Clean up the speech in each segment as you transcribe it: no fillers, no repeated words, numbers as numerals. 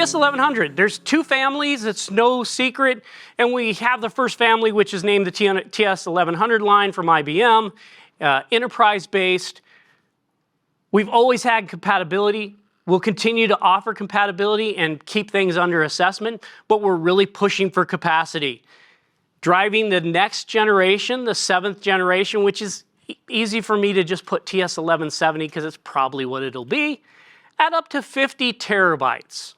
TS1100, there's two families, it's no secret, and we have the first family, which is named the TS1100 line from IBM, enterprise-based. We've always had compatibility. We'll continue to offer compatibility and keep things under assessment, but we're really pushing for capacity. Driving the next generation, the 7th generation, which is easy for me to just put TS1170 because it's probably what it'll be, at up to 50 terabytes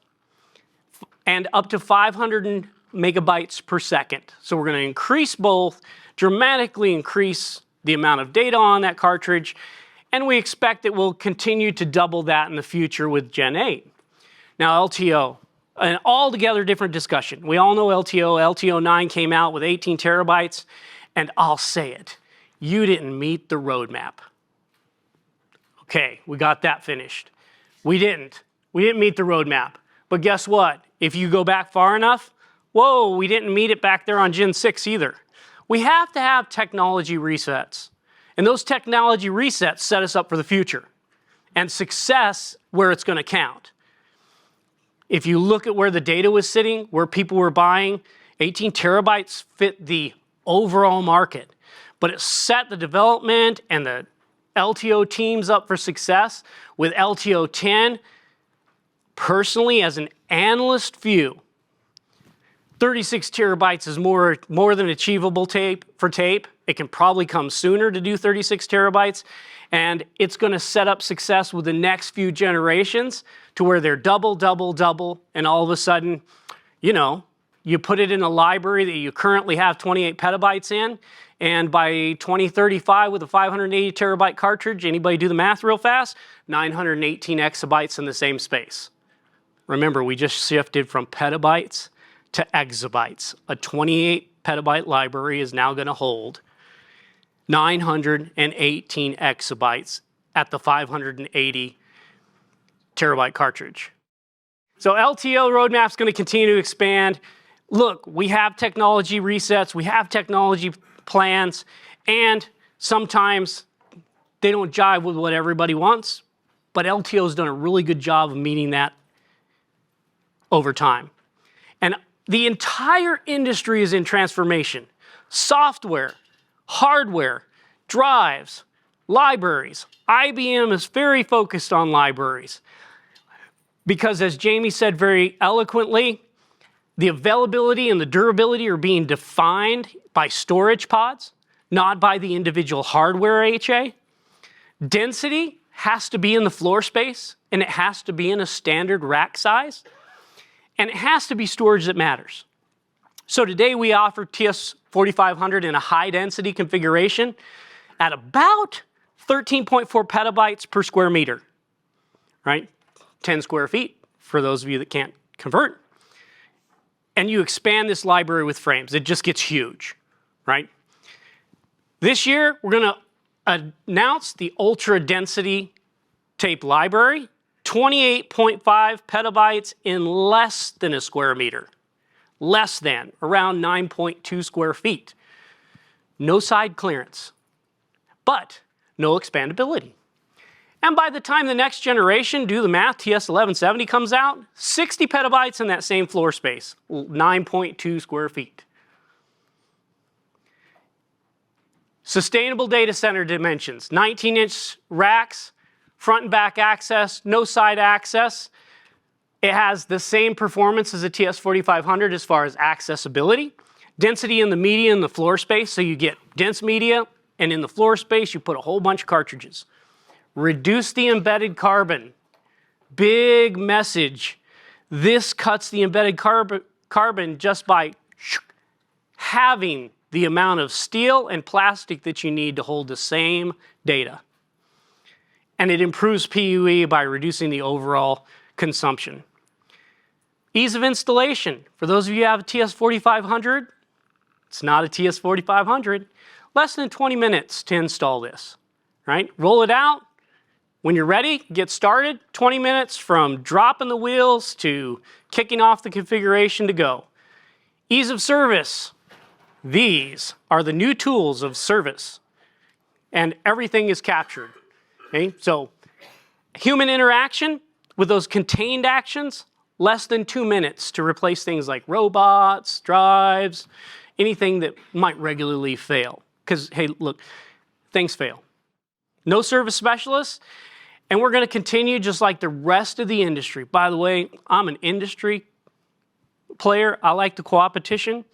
and up to 500 megabytes per second. So we're going to increase both, dramatically increase the amount of data on that cartridge, and we expect it will continue to double that in the future with Gen 8. Now LTO, an altogether different discussion. We all know LTO. LTO 9 came out with 18 terabytes, and I'll say it, you didn't meet the roadmap. Okay, we got that finished. We didn't meet the roadmap. But guess what? If you go back far enough, whoa, we didn't meet it back there on Gen 6 either. We have to have technology resets. And those technology resets set us up for the future and success where it's going to count. If you look at where the data was sitting, where people were buying, 18 terabytes fit the overall market. But it set the development and the LTO teams up for success. With LTO 10, personally, as an analyst view, 36 terabytes is more than achievable for tape. It can probably come sooner to do 36 terabytes, and it's going to set up success with the next few generations to where they're double, and all of a sudden, you know, you put it in a library that you currently have 28 petabytes in, and by 2035 with a 580 terabyte cartridge, anybody do the math real fast? 918 exabytes in the same space. Remember, we just shifted from petabytes to exabytes. A 28 petabyte library is now going to hold 918 exabytes at the 580 terabyte cartridge. So LTO roadmap's going to continue to expand. Look, we have technology resets, we have technology plans, and sometimes they don't jive with what everybody wants, but LTO's done a really good job of meeting that over time. And the entire industry is in transformation. Software, hardware, drives, libraries. IBM is very focused on libraries because, as Jamie said very eloquently, the availability and the durability are being defined by storage pods, not by the individual hardware HA. Density has to be in the floor space, and it has to be in a standard rack size, and it has to be storage that matters. So today we offer TS4500 in a high density configuration at about 13.4 petabytes per square meter, right? 10 square feet for those of you that can't convert. And you expand this library with frames. It just gets huge, right? This year, we're going to announce the ultra density tape library, 28.5 petabytes in less than a square meter. Less than, around 9.2 square feet. No side clearance, but no expandability. And by the time the next generation, do the math, TS1170 comes out, 60 petabytes in that same floor space, 9.2 square feet. Sustainable data center dimensions, 19-inch racks, front and back access, no side access. It has the same performance as a TS4500 as far as accessibility. Density in the media and the floor space, so you get dense media, and in the floor space you put a whole bunch of cartridges. Reduce the embedded carbon. Big message. This cuts the embedded carbon just by having the amount of steel and plastic that you need to hold the same data. And it improves PUE by reducing the overall consumption. Ease of installation. For those of you who have a TS4500, it's not a TS4500. Less than 20 minutes to install this, right? Roll it out. When you're ready, get started. 20 minutes from dropping the wheels to kicking off the configuration to go. Ease of service. These are the new tools of service, and everything is captured. Okay? So human interaction with those contained actions, less than 2 minutes to replace things like robots, drives, anything that might regularly fail. Because, hey, look, things fail. No service specialists, and we're going to continue just like the rest of the industry. By the way, I'm an industry player. I like the competition.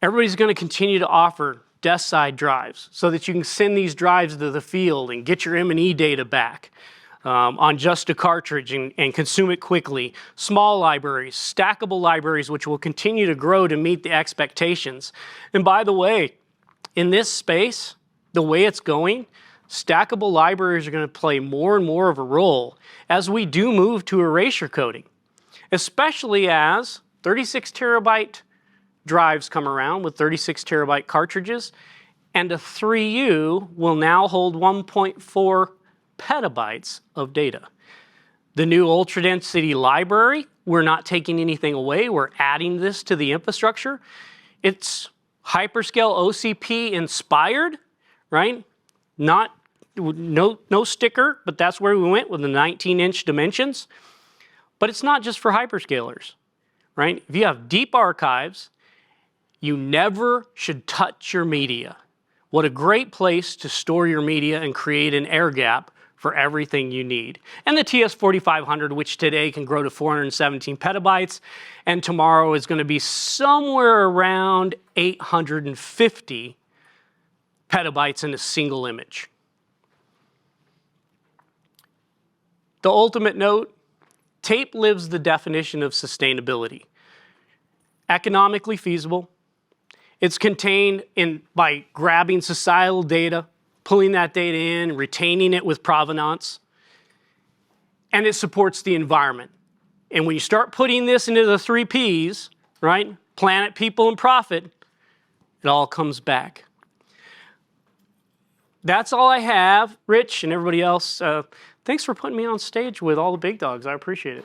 Everybody's going to continue to offer desk side drives so that you can send these drives to the field and get your M&E data back on just a cartridge and consume it quickly. Small libraries, stackable libraries, which will continue to grow to meet the expectations. And by the way, in this space, the way it's going, stackable libraries are going to play more and more of a role as we do move to erasure coding, especially as 36 terabyte drives come around with 36 terabyte cartridges, and a 3U will now hold 1.4 petabytes of data. The new ultra density library, we're not taking anything away, we're adding this to the infrastructure. It's hyperscale OCP inspired, right? No sticker, but that's where we went with the 19-inch dimensions. But it's not just for hyperscalers, right? If you have deep archives, you never should touch your media. What a great place to store your media and create an air gap for everything you need. And the TS4500, which today can grow to 417 petabytes, and tomorrow is going to be somewhere around 850 petabytes in a single image. The ultimate note, tape lives the definition of sustainability. Economically feasible. It's contained by grabbing societal data, pulling that data in, retaining it with provenance, and it supports the environment. And when you start putting this into the 3 Ps, right, planet, people, and profit, it all comes back. That's all I have. Rich and everybody else, thanks for putting me on stage with all the big dogs. I appreciate it.